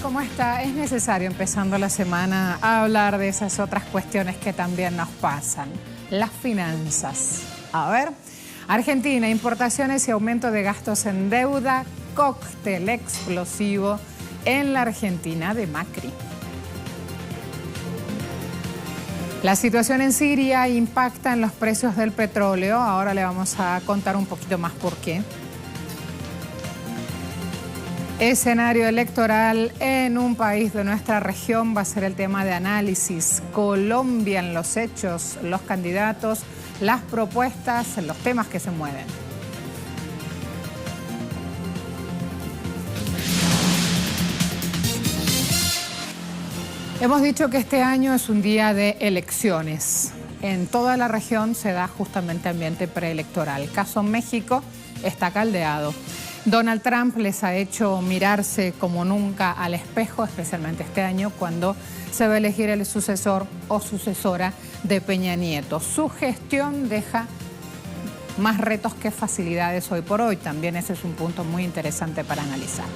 ¿cómo está? Es necesario, empezando la semana, a hablar de esas otras cuestiones que también nos pasan. Las finanzas. A ver, Argentina, importaciones y aumento de gastos en deuda, cóctel explosivo en la Argentina de Macri. La situación en Siria impacta en los precios del petróleo. Ahora le vamos a contar un poquito más por qué. Escenario electoral en un país de nuestra región va a ser el tema de análisis. Colombia en los hechos, los candidatos, las propuestas, los temas que se mueven. Hemos dicho que este año es un día de elecciones. En toda la región se da justamente ambiente preelectoral. Caso México está caldeado. Donald Trump les ha hecho mirarse como nunca al espejo, especialmente este año, cuando se va a elegir el sucesor o sucesora de Peña Nieto. Su gestión deja más retos que facilidades hoy por hoy. También ese es un punto muy interesante para analizar.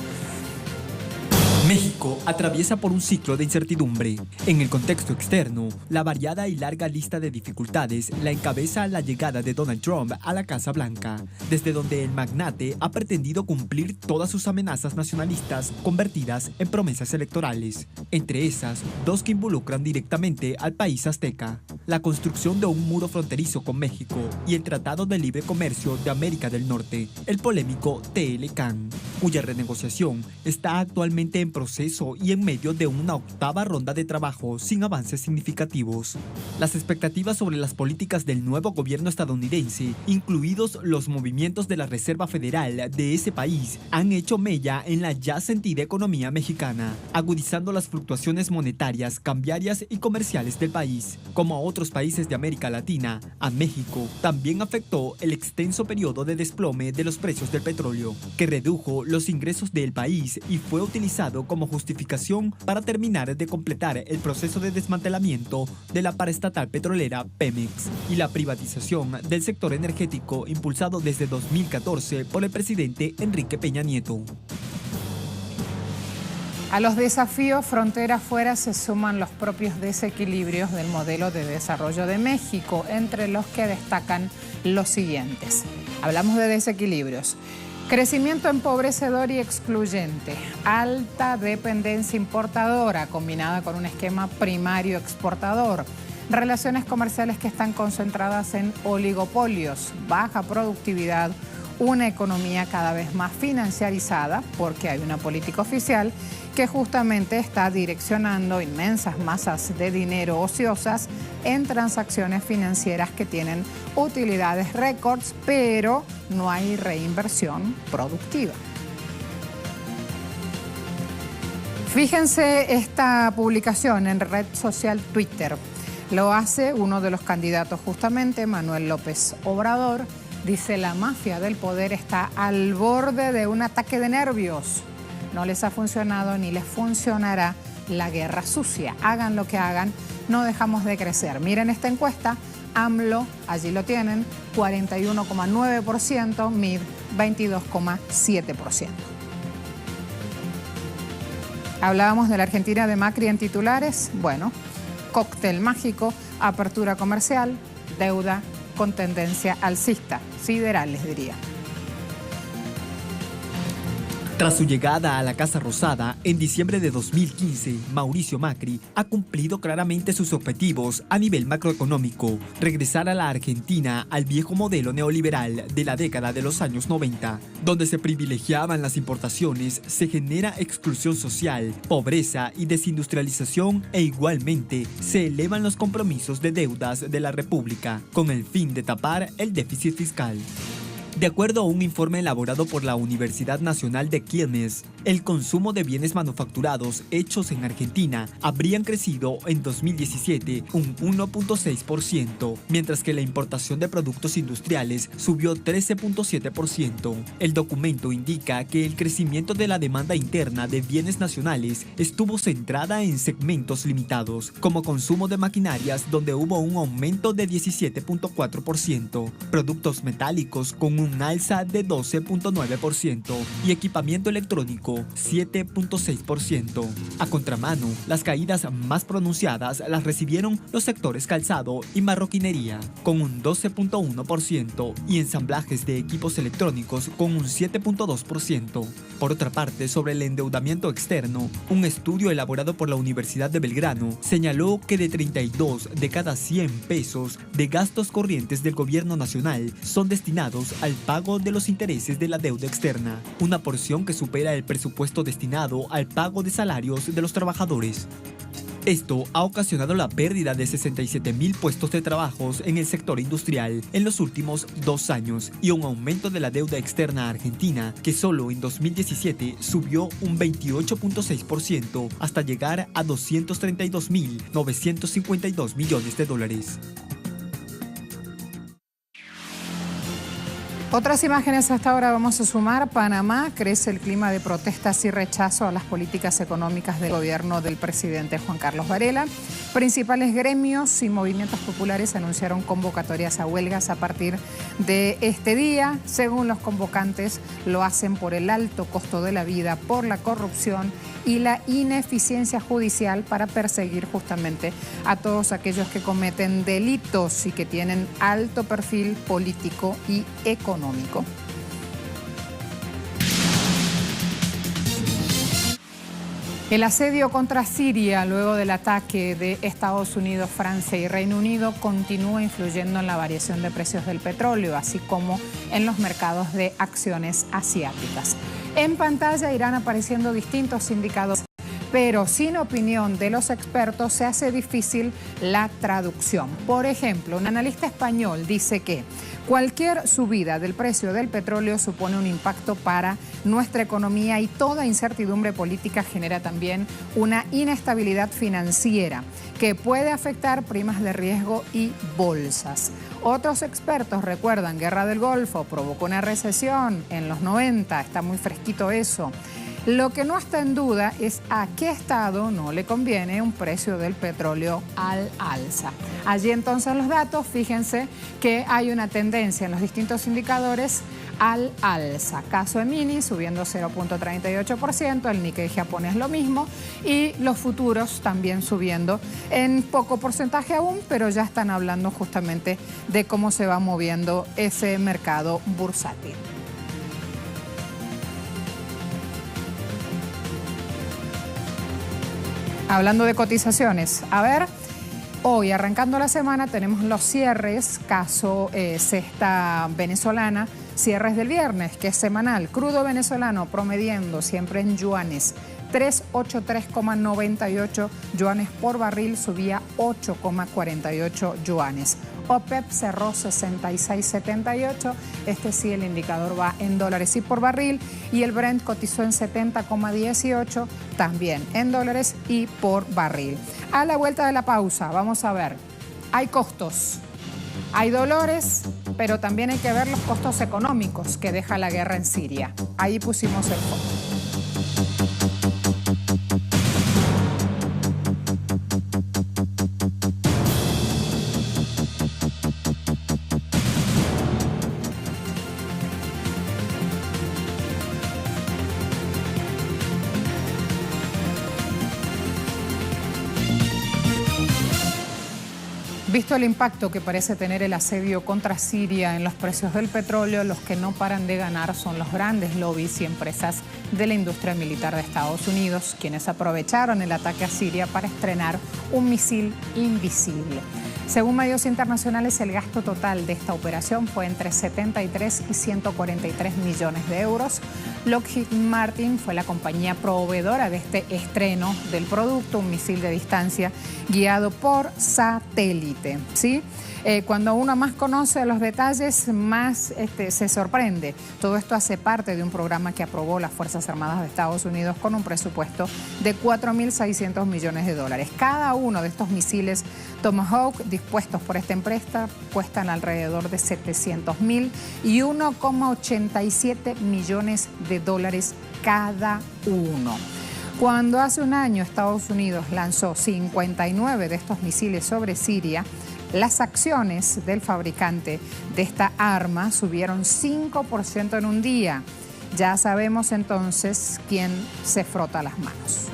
México atraviesa por un ciclo de incertidumbre. En el contexto externo, la variada y larga lista de dificultades la encabeza la llegada de Donald Trump a la Casa Blanca, desde donde el magnate ha pretendido cumplir todas sus amenazas nacionalistas convertidas en promesas electorales, entre esas dos que involucran directamente al país azteca: la construcción de un muro fronterizo con México y el Tratado de Libre Comercio de América del Norte, el polémico TLCAN, cuya renegociación está actualmente en proceso y en medio de una octava ronda de trabajo sin avances significativos. Las expectativas sobre las políticas del nuevo gobierno estadounidense, incluidos los movimientos de la Reserva Federal de ese país, han hecho mella en la ya sentida economía mexicana, agudizando las fluctuaciones monetarias, cambiarias y comerciales del país. Como a otros países de América Latina, a México también afectó el extenso periodo de desplome de los precios del petróleo, que redujo los ingresos del país y fue utilizado como justificación para terminar de completar el proceso de desmantelamiento de la paraestatal petrolera Pemex y la privatización del sector energético impulsado desde 2014 por el presidente Enrique Peña Nieto. A los desafíos frontera afuera se suman los propios desequilibrios del modelo de desarrollo de México, entre los que destacan los siguientes. Hablamos de desequilibrios. Crecimiento empobrecedor y excluyente, alta dependencia importadora combinada con un esquema primario exportador, relaciones comerciales que están concentradas en oligopolios, baja productividad, una economía cada vez más financiarizada porque hay una política oficial que justamente está direccionando inmensas masas de dinero ociosas en transacciones financieras que tienen utilidades récords, pero no hay reinversión productiva. Fíjense esta publicación en red social Twitter. Lo hace uno de los candidatos justamente, Manuel López Obrador. Dice: la mafia del poder está al borde de un ataque de nervios. No les ha funcionado ni les funcionará la guerra sucia. Hagan lo que hagan, no dejamos de crecer. Miren esta encuesta, AMLO, allí lo tienen, 41,9%, MID 22,7%. Hablábamos de la Argentina de Macri en titulares. Bueno, cóctel mágico, apertura comercial, deuda con tendencia alcista, sideral les diría. Tras su llegada a la Casa Rosada en diciembre de 2015, Mauricio Macri ha cumplido claramente sus objetivos a nivel macroeconómico: regresar a la Argentina al viejo modelo neoliberal de la década de los años 90, donde se privilegiaban las importaciones, se genera exclusión social, pobreza y desindustrialización, e igualmente se elevan los compromisos de deudas de la República con el fin de tapar el déficit fiscal. De acuerdo a un informe elaborado por la Universidad Nacional de Quilmes, el consumo de bienes manufacturados hechos en Argentina habrían crecido en 2017 un 1,6%, mientras que la importación de productos industriales subió 13,7%. El documento indica que el crecimiento de la demanda interna de bienes nacionales estuvo centrada en segmentos limitados, como consumo de maquinarias, donde hubo un aumento de 17,4%, productos metálicos con un alza de 12.9% y equipamiento electrónico 7.6%. A contramano, las caídas más pronunciadas las recibieron los sectores calzado y marroquinería, con un 12.1% y ensamblajes de equipos electrónicos con un 7.2%. Por otra parte, sobre el endeudamiento externo, un estudio elaborado por la Universidad de Belgrano señaló que de 32 de cada 100 pesos de gastos corrientes del gobierno nacional son destinados al pago de los intereses de la deuda externa, una porción que supera el presupuesto destinado al pago de salarios de los trabajadores. Esto ha ocasionado la pérdida de 67.000 puestos de trabajo en el sector industrial en los últimos 2 años y un aumento de la deuda externa argentina que solo en 2017 subió un 28.6% hasta llegar a 232.952 millones de dólares. Otras imágenes hasta ahora vamos a sumar. Panamá, crece el clima de protestas y rechazo a las políticas económicas del gobierno del presidente Juan Carlos Varela. Principales gremios y movimientos populares anunciaron convocatorias a huelgas a partir de este día. Según los convocantes, lo hacen por el alto costo de la vida, por la corrupción y la ineficiencia judicial para perseguir justamente a todos aquellos que cometen delitos y que tienen alto perfil político y económico. El asedio contra Siria, luego del ataque de Estados Unidos, Francia y Reino Unido, continúa influyendo en la variación de precios del petróleo, así como en los mercados de acciones asiáticas. En pantalla irán apareciendo distintos indicadores, pero sin opinión de los expertos se hace difícil la traducción. Por ejemplo, un analista español dice que cualquier subida del precio del petróleo supone un impacto para nuestra economía y toda incertidumbre política genera también una inestabilidad financiera que puede afectar primas de riesgo y bolsas. Otros expertos recuerdan, Guerra del Golfo provocó una recesión en los 90, está muy fresquito eso. Lo que no está en duda es a qué estado no le conviene un precio del petróleo al alza. Allí entonces los datos, fíjense que hay una tendencia en los distintos indicadores al alza. Caso Emini subiendo 0.38%, el Nikkei japonés lo mismo y los futuros también subiendo en poco porcentaje aún, pero ya están hablando justamente de cómo se va moviendo ese mercado bursátil. Hablando de cotizaciones, a ver, hoy arrancando la semana tenemos los cierres, caso cesta venezolana, cierres del viernes, que es semanal, crudo venezolano promediando siempre en yuanes, 383,98 yuanes por barril, subía 8,48 yuanes. OPEP cerró 66,78, este sí el indicador va en dólares y por barril, y el Brent cotizó en 70,18, también en dólares y por barril. A la vuelta de la pausa, vamos a ver, hay costos, hay dolores, pero también hay que ver los costos económicos que deja la guerra en Siria. Ahí pusimos el foco. Visto el impacto que parece tener el asedio contra Siria en los precios del petróleo, los que no paran de ganar son los grandes lobbies y empresas de la industria militar de Estados Unidos, quienes aprovecharon el ataque a Siria para estrenar un misil invisible. Según medios internacionales, el gasto total de esta operación fue entre 73 y 143 millones de euros. Lockheed Martin fue la compañía proveedora de este estreno del producto, un misil de distancia guiado por satélite, ¿sí? Cuando uno más conoce los detalles, más se sorprende. Todo esto hace parte de un programa que aprobó las Fuerzas Armadas de Estados Unidos con un presupuesto de 4.600 millones de dólares. Cada uno de estos misiles Tomahawk dispuestos por esta empresa cuestan alrededor de 700.000 y 1,87 millones de dólares cada uno. Cuando hace un año Estados Unidos lanzó 59 de estos misiles sobre Siria, Las acciones del fabricante de esta arma subieron 5% en un día. Ya sabemos entonces quién se frota las manos.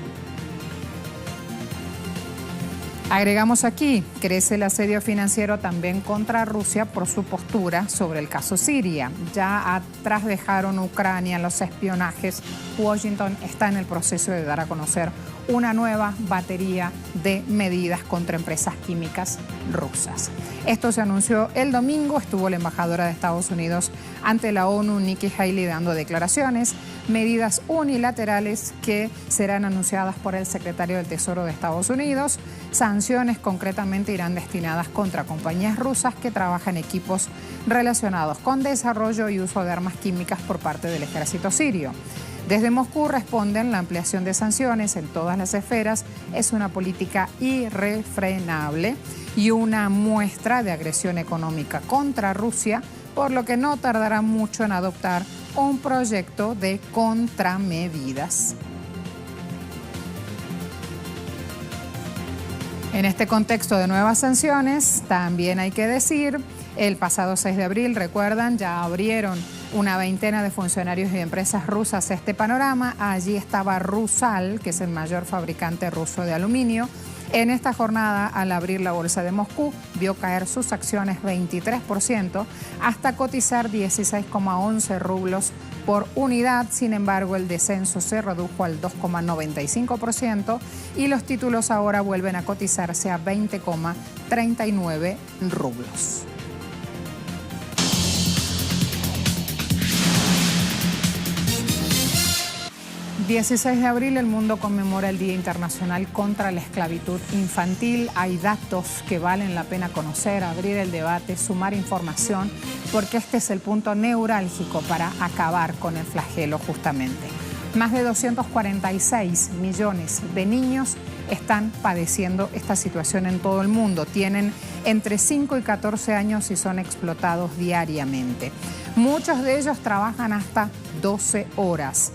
Agregamos aquí, crece el asedio financiero también contra Rusia por su postura sobre el caso Siria. Ya atrás dejaron Ucrania los espionajes. Washington está en el proceso de dar a conocer una nueva batería de medidas contra empresas químicas rusas. Esto se anunció el domingo, estuvo la embajadora de Estados Unidos ante la ONU, Nikki Haley, dando declaraciones, medidas unilaterales que serán anunciadas por el secretario del Tesoro de Estados Unidos. Sanciones concretamente irán destinadas contra compañías rusas que trabajan en equipos relacionados con desarrollo y uso de armas químicas por parte del ejército sirio. Desde Moscú responden, la ampliación de sanciones en todas las esferas es una política irrefrenable y una muestra de agresión económica contra Rusia, por lo que no tardará mucho en adoptar un proyecto de contramedidas. En este contexto de nuevas sanciones, también hay que decir, el pasado 6 de abril, recuerdan, ya abrieron una veintena de funcionarios y empresas rusas este panorama. Allí estaba Rusal, que es el mayor fabricante ruso de aluminio. En esta jornada, al abrir la bolsa de Moscú, vio caer sus acciones 23% hasta cotizar 16,11 rublos por unidad. Sin embargo, el descenso se redujo al 2,95% y los títulos ahora vuelven a cotizarse a 20,39 rublos. 16 de abril el mundo conmemora el Día Internacional contra la Esclavitud Infantil. Hay datos que valen la pena conocer, abrir el debate, sumar información, porque este es el punto neurálgico para acabar con el flagelo justamente. Más de 246 millones de niños están padeciendo esta situación en todo el mundo. Tienen entre 5 y 14 años y son explotados diariamente. Muchos de ellos trabajan hasta 12 horas.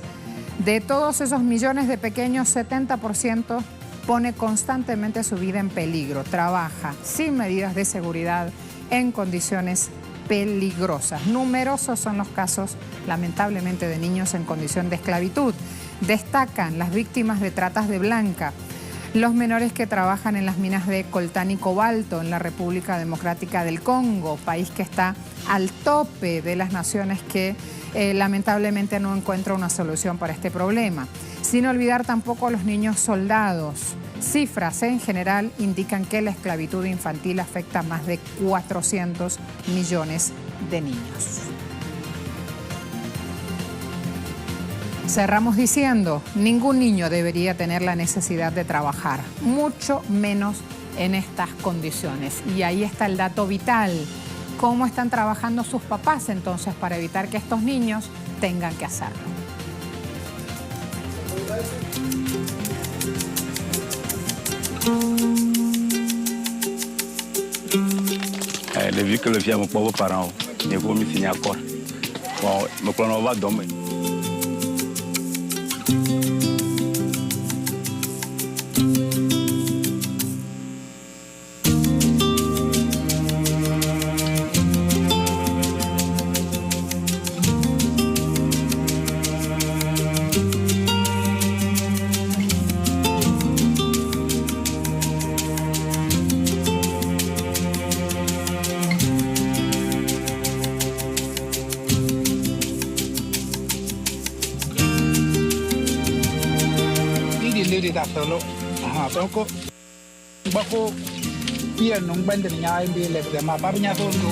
De todos esos millones de pequeños, 70% pone constantemente su vida en peligro. Trabaja sin medidas de seguridad en condiciones peligrosas. Numerosos son los casos, lamentablemente, de niños en condición de esclavitud. Destacan las víctimas de tratas de blanca, los menores que trabajan en las minas de coltán y cobalto en la República Democrática del Congo, país que está al tope de las naciones que lamentablemente no encuentra una solución para este problema. Sin olvidar tampoco a los niños soldados. Cifras en general indican que la esclavitud infantil afecta a más de 400 millones de niños. Cerramos diciendo, ningún niño debería tener la necesidad de trabajar, mucho menos en estas condiciones. Y ahí está el dato vital. ¿Cómo están trabajando sus papás entonces para evitar que estos niños tengan que hacerlo? Depuis que le vieux mon pauvre parent, ne vous me signez encore. Bon, me prenons va dormir. Solo, toko, bako, pia nung bende niya ay bile, mapar niya tondo.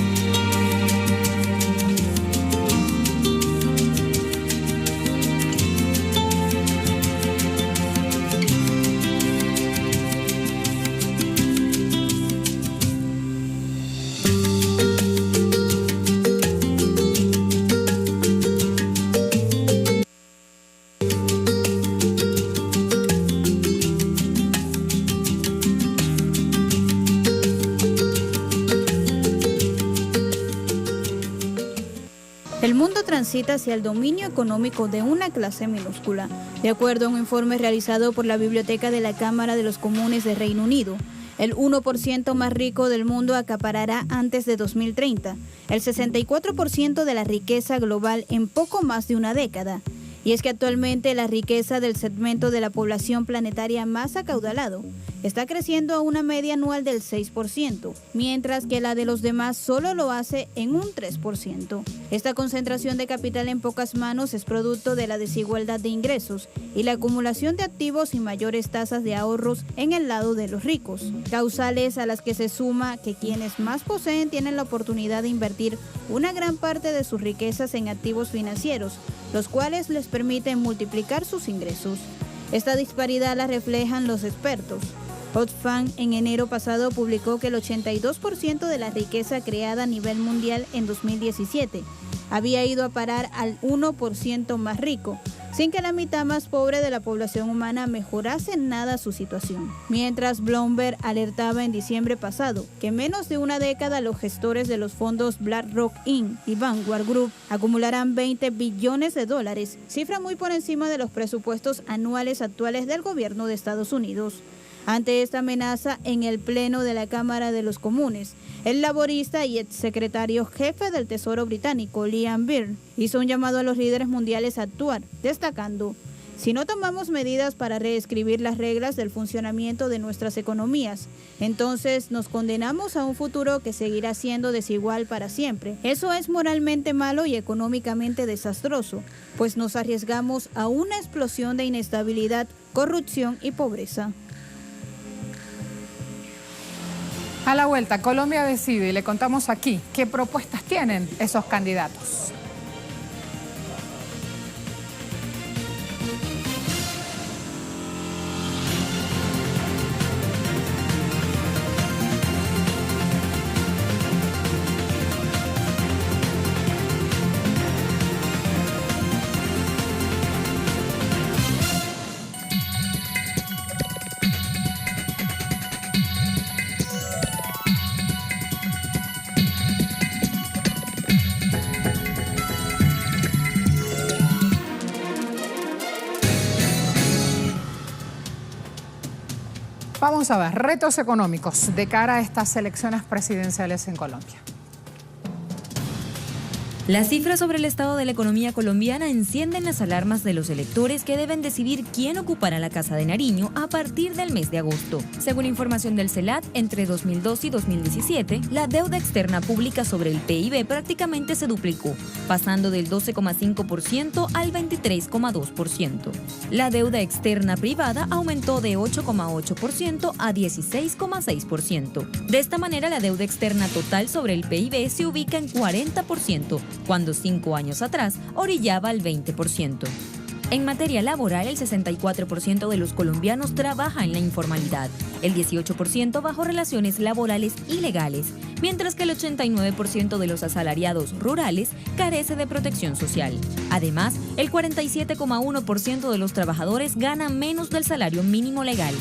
El mundo transita hacia el dominio económico de una clase minúscula. De acuerdo a un informe realizado por la Biblioteca de la Cámara de los Comunes de Reino Unido, El 1% más rico del mundo acaparará antes de 2030 el 64% de la riqueza global en poco más de una década. Y es que actualmente la riqueza del segmento de la población planetaria más acaudalado está creciendo a una media anual del 6%, mientras que la de los demás solo lo hace en un 3%. Esta concentración de capital en pocas manos es producto de la desigualdad de ingresos y la acumulación de activos y mayores tasas de ahorros en el lado de los ricos, causales a las que se suma que quienes más poseen tienen la oportunidad de invertir una gran parte de sus riquezas en activos financieros, los cuales les permiten multiplicar sus ingresos. Esta disparidad la reflejan los expertos. Oxfam en enero pasado publicó que el 82% de la riqueza creada a nivel mundial en 2017 había ido a parar al 1% más rico, sin que la mitad más pobre de la población humana mejorase en nada su situación. Mientras Bloomberg alertaba en diciembre pasado que en menos de una década los gestores de los fondos BlackRock Inc. y Vanguard Group acumularán $20 billones, cifra muy por encima de los presupuestos anuales actuales del gobierno de Estados Unidos. Ante esta amenaza, en el Pleno de la Cámara de los Comunes, el laborista y exsecretario jefe del Tesoro británico, Liam Byrne, hizo un llamado a los líderes mundiales a actuar, destacando: si no tomamos medidas para reescribir las reglas del funcionamiento de nuestras economías, entonces nos condenamos a un futuro que seguirá siendo desigual para siempre. Eso es moralmente malo y económicamente desastroso, pues nos arriesgamos a una explosión de inestabilidad, corrupción y pobreza. A la vuelta, Colombia decide y le contamos aquí qué propuestas tienen esos candidatos. Vamos a ver, retos económicos de cara a estas elecciones presidenciales en Colombia. Las cifras sobre el estado de la economía colombiana encienden las alarmas de los electores que deben decidir quién ocupará la Casa de Nariño a partir del mes de agosto. Según información del CELAT, entre 2002 y 2017, la deuda externa pública sobre el PIB prácticamente se duplicó, pasando del 12,5% al 23,2%. La deuda externa privada aumentó de 8,8% a 16,6%. De esta manera, la deuda externa total sobre el PIB se ubica en 40%, cuando 5 años atrás orillaba al 20%. En materia laboral, el 64% de los colombianos trabaja en la informalidad, el 18% bajo relaciones laborales ilegales, mientras que el 89% de los asalariados rurales carece de protección social. Además, el 47,1% de los trabajadores gana menos del salario mínimo legal.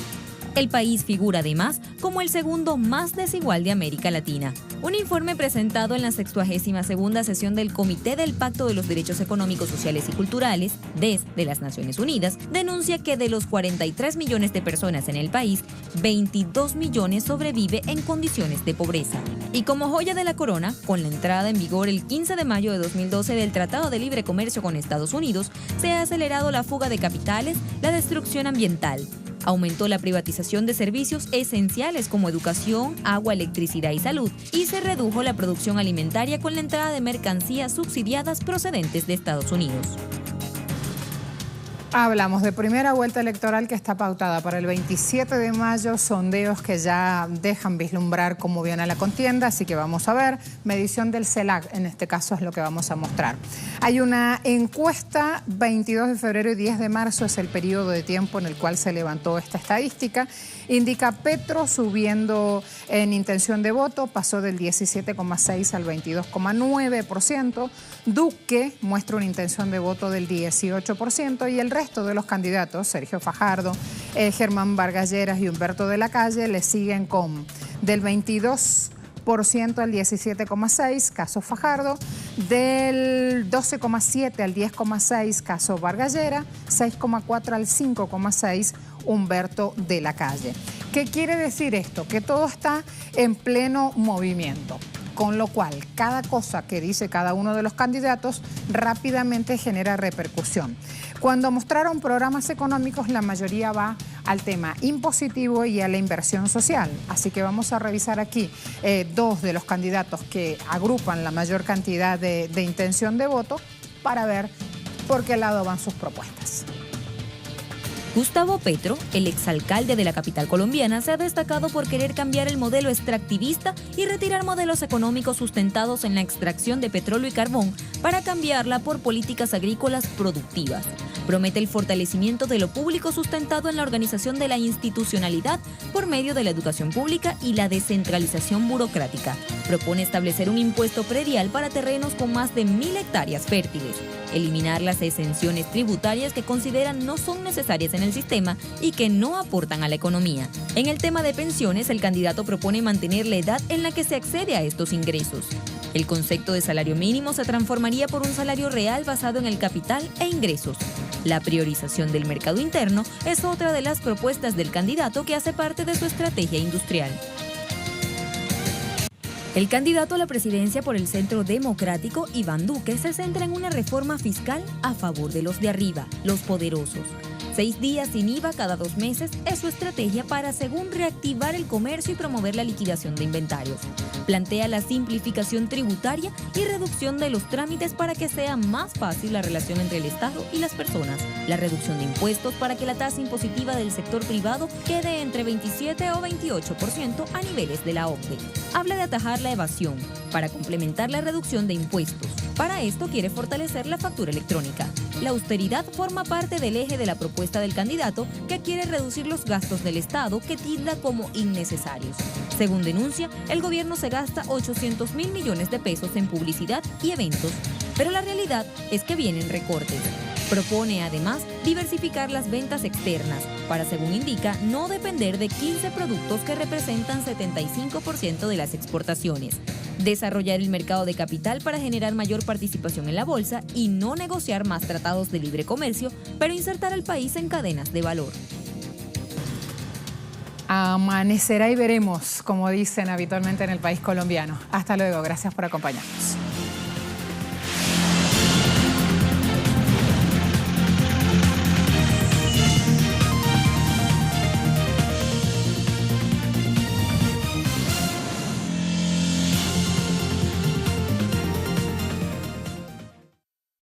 El país figura además como el segundo más desigual de América Latina. Un informe presentado en la 62ª sesión del Comité del Pacto de los Derechos Económicos, Sociales y Culturales, DES, de las Naciones Unidas, denuncia que de los 43 millones de personas en el país, 22 millones sobrevive en condiciones de pobreza. Y como joya de la corona, con la entrada en vigor el 15 de mayo de 2012 del Tratado de Libre Comercio con Estados Unidos, se ha acelerado la fuga de capitales, la destrucción ambiental. Aumentó la privatización de servicios esenciales como educación, agua, electricidad y salud, y se redujo la producción alimentaria con la entrada de mercancías subsidiadas procedentes de Estados Unidos. Hablamos de primera vuelta electoral que está pautada para el 27 de mayo, sondeos que ya dejan vislumbrar cómo viene la contienda, así que vamos a ver, medición del CELAC, en este caso es lo que vamos a mostrar. Hay una encuesta, 22 de febrero y 10 de marzo es el periodo de tiempo en el cual se levantó esta estadística, indica Petro subiendo en intención de voto, pasó del 17,6 al 22,9%, Duque muestra una intención de voto del 18% y el resto de los candidatos, Sergio Fajardo, Germán Vargas Lleras y Humberto de la Calle, le siguen con del 22% al 17,6%, caso Fajardo, del 12,7 al 10,6, caso Vargas Lleras, 6,4 al 5,6, Humberto de la Calle. ¿Qué quiere decir esto? Que todo está en pleno movimiento, con lo cual cada cosa que dice cada uno de los candidatos rápidamente genera repercusión. Cuando mostraron programas económicos, la mayoría va al tema impositivo y a la inversión social. Así que vamos a revisar aquí dos de los candidatos que agrupan la mayor cantidad de intención de voto para ver por qué lado van sus propuestas. Gustavo Petro, el exalcalde de la capital colombiana, se ha destacado por querer cambiar el modelo extractivista y retirar modelos económicos sustentados en la extracción de petróleo y carbón para cambiarla por políticas agrícolas productivas. Promete el fortalecimiento de lo público sustentado en la organización de la institucionalidad por medio de la educación pública y la descentralización burocrática. Propone establecer un impuesto predial para terrenos con más de 1.000 hectáreas fértiles. Eliminar las exenciones tributarias que consideran no son necesarias en el sistema y que no aportan a la economía. En el tema de pensiones, el candidato propone mantener la edad en la que se accede a estos ingresos. El concepto de salario mínimo se transformaría por un salario real basado en el capital e ingresos. La priorización del mercado interno es otra de las propuestas del candidato que hace parte de su estrategia industrial. El candidato a la presidencia por el Centro Democrático, Iván Duque, se centra en una reforma fiscal a favor de los de arriba, los poderosos. 6 días sin IVA cada 2 meses es su estrategia para, según, reactivar el comercio y promover la liquidación de inventarios. Plantea la simplificación tributaria y reducción de los trámites para que sea más fácil la relación entre el Estado y las personas. La reducción de impuestos para que la tasa impositiva del sector privado quede entre 27 o 28% a niveles de la OCDE. Habla de atajar la evasión para complementar la reducción de impuestos. Para esto quiere fortalecer la factura electrónica. La austeridad forma parte del eje de la propuesta del candidato, que quiere reducir los gastos del Estado que tilda como innecesarios. Según denuncia, el gobierno se gasta 800.000 millones de pesos en publicidad y eventos, pero la realidad es que vienen recortes. Propone además diversificar las ventas externas para, según indica, no depender de 15 productos que representan 75% de las exportaciones. Desarrollar el mercado de capital para generar mayor participación en la bolsa y no negociar más tratados de libre comercio, pero insertar al país en cadenas de valor. Amanecerá y veremos, como dicen habitualmente en el país colombiano. Hasta luego, gracias por acompañarnos.